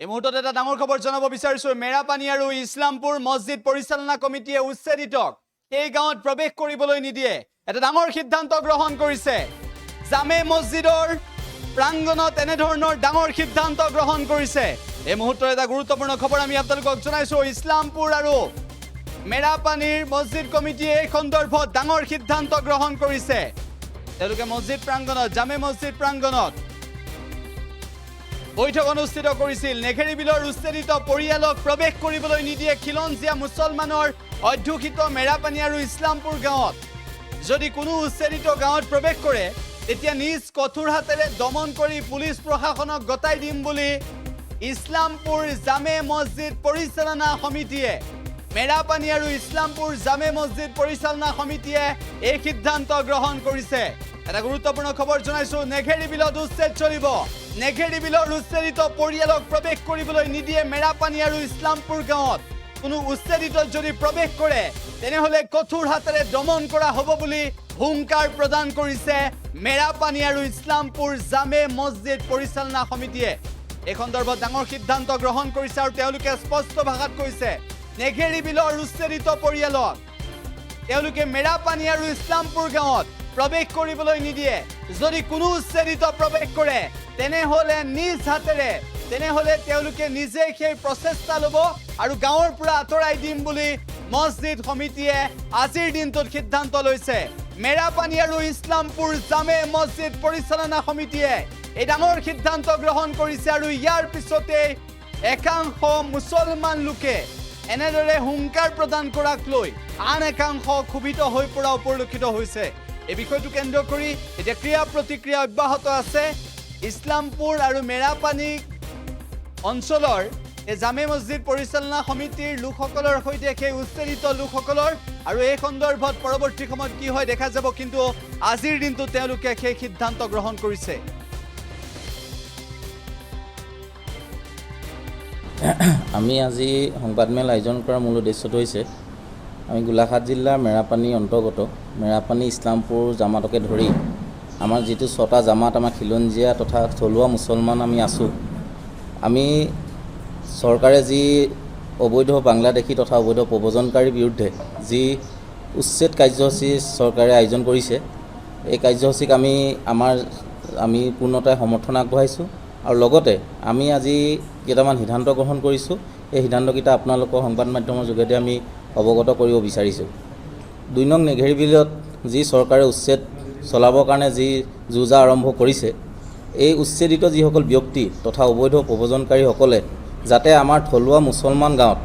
এই মুহূৰ্তত এটা ডাঙৰ খবৰ জনাব বিচাৰিছো মেৰাপানী আৰু ইছলামপুৰ মছজিদ পৰিচালনা কমিটিয়ে উচ্ছেদিতক এই গাঁৱত প্ৰৱেশ কৰিবলৈ নিদিয়ে এটা ডাঙৰ সিদ্ধান্ত গ্ৰহণ কৰিছে জামে মছজিদৰ প্ৰাংগণত এনে ধৰণৰ ডাঙৰ সিদ্ধান্ত গ্ৰহণ কৰিছে এই মুহূৰ্তত এটা গুৰুত্বপূৰ্ণ খবৰ আমি আপোনালোকক জনাইছো ইছলামপুৰ আৰু মেৰাপানীৰ মছজিদ কমিটিয়ে এই সন্দৰ্ভত ডাঙৰ সিদ্ধান্ত গ্ৰহণ কৰিছে তেওঁলোকে মছজিদ প্ৰাংগণত জামে মছজিদ প্ৰাংগণত বৈঠক অনুষ্ঠিত কৰিছিল নেঘেৰি বিলৰ উচ্ছেদিত পৰিয়ালক প্ৰৱেশ কৰিবলৈ নিদিয়ে খিলঞ্জীয়া মুছলমানৰ অধ্যুষিত মেৰাপানী আৰু ইছলামপুৰ গাঁৱত যদি কোনো উচ্ছেদিত গাঁৱত প্ৰৱেশ কৰে তেতিয়া নিজ কঠোৰ হাতেৰে দমন কৰি পুলিচ প্ৰশাসনক গতাই দিম বুলি ইছলামপুৰ জামে মছজিদ পৰিচালনা সমিতিয়ে মেৰাপানী আৰু ইছলামপুৰ জামে মছজিদ পৰিচালনা সমিতিয়ে এই সিদ্ধান্ত গ্ৰহণ কৰিছে এটা গুৰুত্বপূৰ্ণ খবৰ জনাইছো নেঘেৰি বিলত উচ্ছেদ চলিব নেঘেৰি বিলৰ উচ্ছেদিত পৰিয়ালক প্ৰৱেশ কৰিবলৈ নিদিয়ে মেৰাপানী আৰু ইছলামপুৰ গাঁৱত কোনো উচ্ছেদিত যদি প্ৰৱেশ কৰে তেনেহলে কঠোৰ হাতেৰে দমন কৰা হ'ব বুলি হুংকাৰ প্ৰদান কৰিছে মেৰাপানী আৰু ইছলামপুৰ জামে মছজিদ পৰিচালনা সমিতিয়ে এই সন্দৰ্ভত ডাঙৰ সিদ্ধান্ত গ্ৰহণ কৰিছে আৰু তেওঁলোকে স্পষ্ট ভাষাত কৈছে নেঘেৰি বিলৰ উচ্ছেদিত পৰিয়ালক তেওঁলোকে মেৰাপানী আৰু ইছলামপুৰ গাঁৱত প্ৰৱেশ কৰিবলৈ নিদিয়ে যদি কোনো উচ্ছেদিত প্ৰৱেশ কৰে তেনেহলে নিজ হাতেৰে তেনেহলে তেওঁলোকে নিজে সেই প্ৰচেষ্টা ল'ব আৰু গাঁৱৰ পৰা আঁতৰাই দিম বুলি মছজিদ সমিতিয়ে আজিৰ দিনটোত সিদ্ধান্ত লৈছে মেৰাপানী আৰু ইছলামপুৰ জামে মছজিদ পৰিচালনা সমিতিয়ে এই ডাঙৰ সিদ্ধান্ত গ্ৰহণ কৰিছে আৰু ইয়াৰ পিছতে একাংশ মুছলমান লোকে এনেদৰে হুংকাৰ প্ৰদান কৰাক লৈ আন একাংশ ক্ষোভিত হৈ পৰা পৰিলক্ষিত হৈছে এই বিষয়টো কেন্দ্ৰ কৰি এতিয়া ক্ৰিয়া প্ৰতিক্ৰিয়া অব্যাহত আছে ইছলামপুৰ আৰু মেৰাপানী অঞ্চলৰ এই জামে মছজিদ পৰিচালনা সমিতিৰ লোকসকলৰ সৈতে সেই উচ্ছেদিত লোকসকলৰ আৰু এই সন্দৰ্ভত পৰৱৰ্তী সময়ত কি হয় দেখা যাব কিন্তু আজিৰ দিনটো তেওঁলোকে সেই সিদ্ধান্ত গ্ৰহণ কৰিছে আমি আজি সংবাদমেল আয়োজন কৰাৰ মূল উদ্দেশ্যটো হৈছে আমি গোলাঘাট জিলাৰ মেৰাপানী অন্তৰ্গত মেৰাপানী ইছলামপুৰ জামাতকে ধৰি আমাৰ যিটো 6টা জামাত আমাৰ খিলঞ্জীয়া তথা থলুৱা মুছলমান আমি আছোঁ আমি চৰকাৰে যি অবৈধ বাংলাদেশী তথা অবৈধ প্ৰব্ৰজনকাৰীৰ বিৰুদ্ধে যি উচ্ছেদ কাৰ্যসূচী চৰকাৰে আয়োজন কৰিছে এই কাৰ্যসূচীক আমি পূৰ্ণতাৰে সমৰ্থন আগবঢ়াইছোঁ আৰু লগতে আমি আজি কেইটামান সিদ্ধান্ত গ্ৰহণ কৰিছোঁ এই সিদ্ধান্তকেইটা আপোনালোকৰ সংবাদ মাধ্যমৰ যোগেদি আমি অৱগত কৰিব বিচাৰিছোঁ 2 নং নেঘেৰি বিলত যি চৰকাৰে উচ্ছেদ চলাবৰ কাৰণে যি যুঁজা আৰম্ভ কৰিছে এই উচ্ছেদিত যিসকল ব্যক্তি তথা অবৈধ প্ৰব্ৰজনকাৰীসকলে যাতে আমাৰ থলুৱা মুছলমান গাঁৱত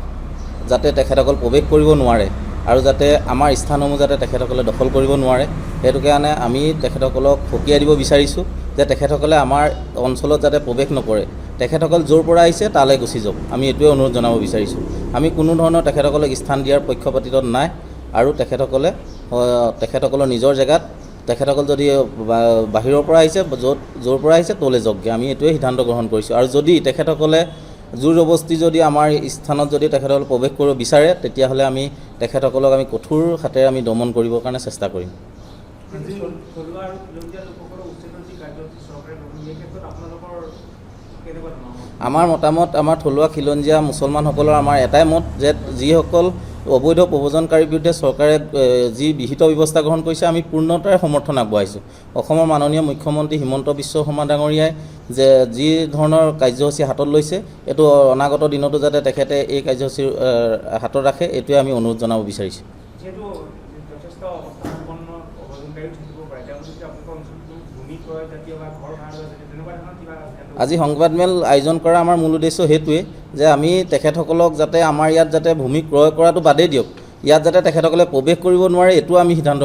যাতে তেখেতসকল প্ৰৱেশ কৰিব নোৱাৰে আৰু যাতে আমাৰ স্থানসমূহ যাতে তেখেতসকলে দখল কৰিব নোৱাৰে সেইটো কাৰণে আমি তেখেতসকলক সকীয়াই দিব বিচাৰিছোঁ যে তেখেতসকলে আমাৰ অঞ্চলত যাতে প্ৰৱেশ নকৰে তেখেতসকল য'ৰ পৰা আহিছে তালৈ গুচি যাওক আমি এইটোৱে অনুৰোধ জনাব বিচাৰিছোঁ আমি কোনো ধৰণৰ তেখেতসকলক স্থান দিয়াৰ পক্ষপাতিত্ব নাই আৰু তেখেতসকলৰ নিজৰ জেগাত তেখেতসকল যদি বাহিৰৰ পৰা আহিছে য'ৰ পৰা আহিছে তলৈ যাওকগৈ আমি এইটোৱে সিদ্ধান্ত গ্ৰহণ কৰিছোঁ আৰু যদি তেখেতসকলে জোৰ জবস্তি যদি আমাৰ স্থানত যদি তেখেতসকলে প্ৰৱেশ কৰিব বিচাৰে তেতিয়াহ'লে আমি তেখেতসকলক আমি কঠোৰ হাতেৰে আমি দমন কৰিবৰ কাৰণে চেষ্টা কৰিম আমাৰ মতামত আমাৰ থলুৱা খিলঞ্জীয়া মুছলমানসকলৰ আমাৰ এটাই মত যে যিসকল অবৈধ প্ৰব্ৰজনকাৰীৰ বিৰুদ্ধে চৰকাৰে যি বিহিত ব্যৱস্থা গ্ৰহণ কৰিছে আমি পূৰ্ণতাৰে সমৰ্থন আগবঢ়াইছোঁ অসমৰ মাননীয় মুখ্যমন্ত্ৰী হিমন্ত বিশ্ব শৰ্মা ডাঙৰীয়াই যে যি ধৰণৰ কাৰ্যসূচী হাতত লৈছে এইটো অনাগত দিনতো যাতে তেখেতে এই কাৰ্যসূচী হাতত ৰাখে এইটোৱে আমি অনুৰোধ জনাব বিচাৰিছোঁ আজি সংবাদমেল আয়োজন কৰা আমাৰ মূল উদ্দেশ্য সেইটোৱে যে আমি তেখেতসকলক যাতে আমাৰ ইয়াত যাতে ভূমি ক্ৰয় কৰাটো বাদেই দিয়ক ইয়াত যাতে তেখেতসকলে প্ৰৱেশ কৰিব নোৱাৰে এইটো আমি সিদ্ধান্ত